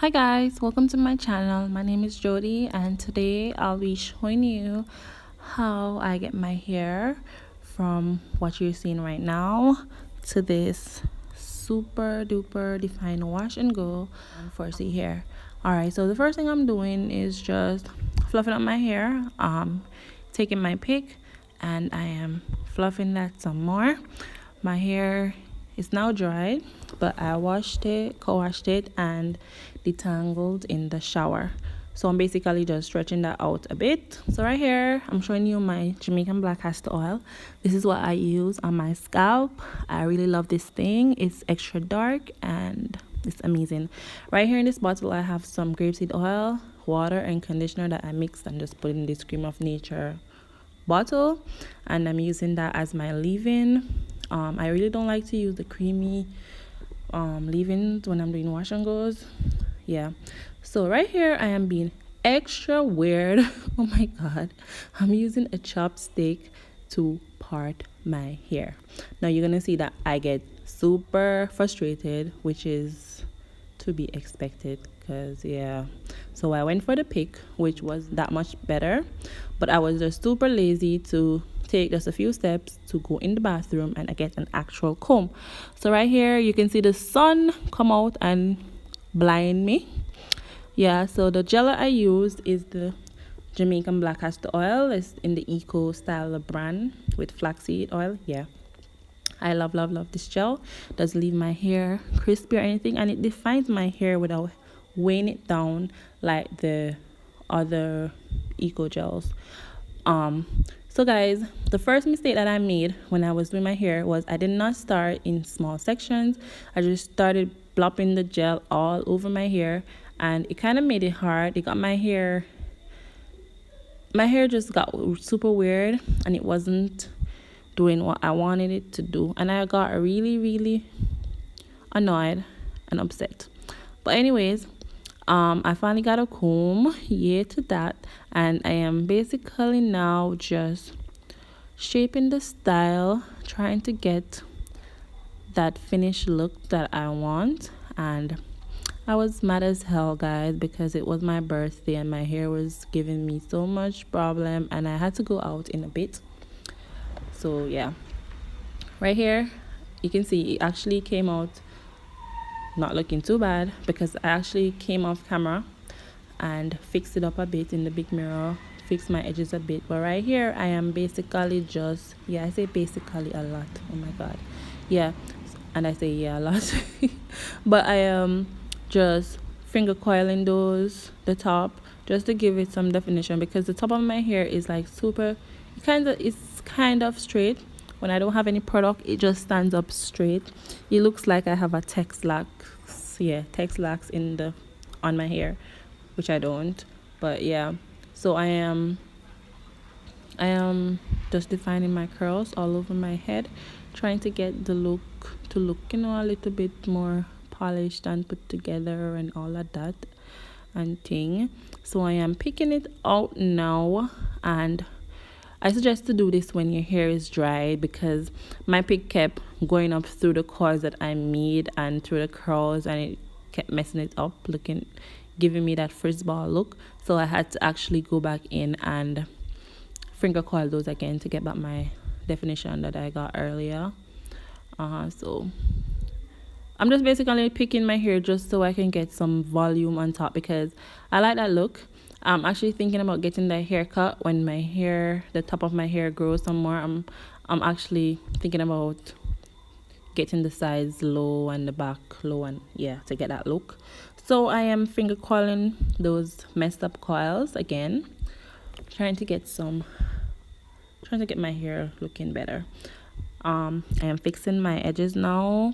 Hi guys, welcome to my channel. My name is Jody and today I'll be showing you how I get my hair from what you're seeing right now to this super duper defined wash and go for C hair. Alright, so the first thing I'm doing is just fluffing up my hair, taking my pick and I am fluffing that some more. My hair is now dried, but I washed it, co-washed it and detangled in the shower. So I'm basically just stretching that out a bit. So right here I'm showing you my Jamaican black castor oil. This is what I use on my scalp. I really love this thing. It's extra dark and it's amazing. Right here in this bottle I have some grapeseed oil, water and conditioner that I mixed and just put in this cream of nature bottle, and I'm using that as my leave-in. I really don't like to use the creamy leave-ins when I'm doing wash and goes. Yeah, so right here I am being extra weird. Oh my god, I'm using a chopstick to part my hair. Now you're gonna see that I get super frustrated, which is to be expected because yeah. So I went for the pick, which was that much better, but I was just super lazy to take just a few steps to go in the bathroom and I get an actual comb. So right here you can see the sun come out and blind me. Yeah, so the gel I used is the Jamaican black castor oil. It's in the eco style brand with flaxseed oil. Yeah, I love this gel. Doesn't leave my hair crispy or anything, and it defines my hair without weighing it down like the other eco gels. So guys, the first mistake that I made when I was doing my hair was I did not start in small sections. I just started plopping the gel all over my hair and it kind of made it hard. It got my hair just got super weird and it wasn't doing what I wanted it to do, and I got really annoyed and upset. But anyways, I finally got a comb, yay to that, and I am basically now just shaping the style, trying to get that finished look that I want. And I was mad as hell guys because it was my birthday and my hair was giving me so much problem and I had to go out in a bit. So yeah, right here you can see it actually came out not looking too bad because I actually came off camera and fixed it up a bit in the big mirror, fixed my edges a bit. But right here I am basically just, yeah, I say basically a lot, oh my god, yeah, and I say yeah a lot. But I am just finger coiling the top just to give it some definition because the top of my hair is like super, it's kind of straight. When I don't have any product, it just stands up straight. It looks like I have a texlax in the on my hair, which I don't. But yeah, so I am just defining my curls all over my head, trying to get the look to look, you know, a little bit more polished and put together and all of that and thing. So I am picking it out now, and I suggest to do this when your hair is dry because my pick kept going up through the coils that I made and through the curls, and it kept messing it up, giving me that frizz ball look. So I had to actually go back in and finger coil those again to get back my definition that I got earlier. So I'm just basically picking my hair just so I can get some volume on top because I like that look. I'm actually thinking about getting that haircut when the top of my hair grows some more. I'm actually thinking about getting the sides low and the back low, and yeah, to get that look. So I am finger coiling those messed up coils again, trying to get my hair looking better. I am fixing my edges now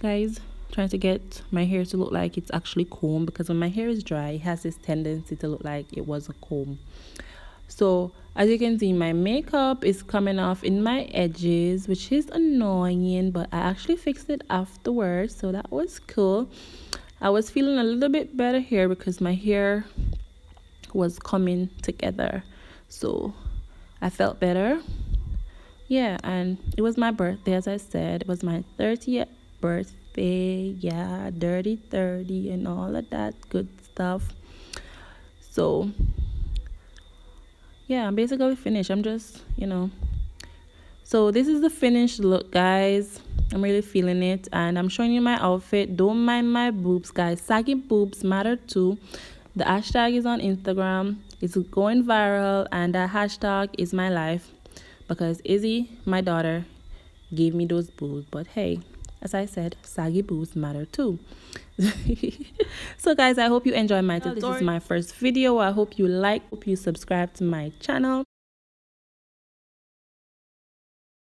guys, trying to get my hair to look like it's actually combed because when my hair is dry it has this tendency to look like it was a comb. So as you can see, my makeup is coming off in my edges, which is annoying, but I actually fixed it afterwards, so that was cool. I was feeling a little bit better here because my hair was coming together, so I felt better. Yeah, and it was my birthday, as I said. It was my 30th birthday birthday. Yeah, dirty 30 and all of that good stuff. So yeah, I'm basically finished. I'm just, so this is the finished look, guys. I'm really feeling it, and I'm showing you my outfit. Don't mind my boobs, guys. Saggy boobs matter too. The hashtag is on Instagram. It's going viral, and that hashtag is my life, because Izzy, my daughter, gave me those boobs. But hey, as I said, saggy boobs matter too. So guys, I hope you enjoy my this is my first video. I hope you like, hope you subscribe to my channel.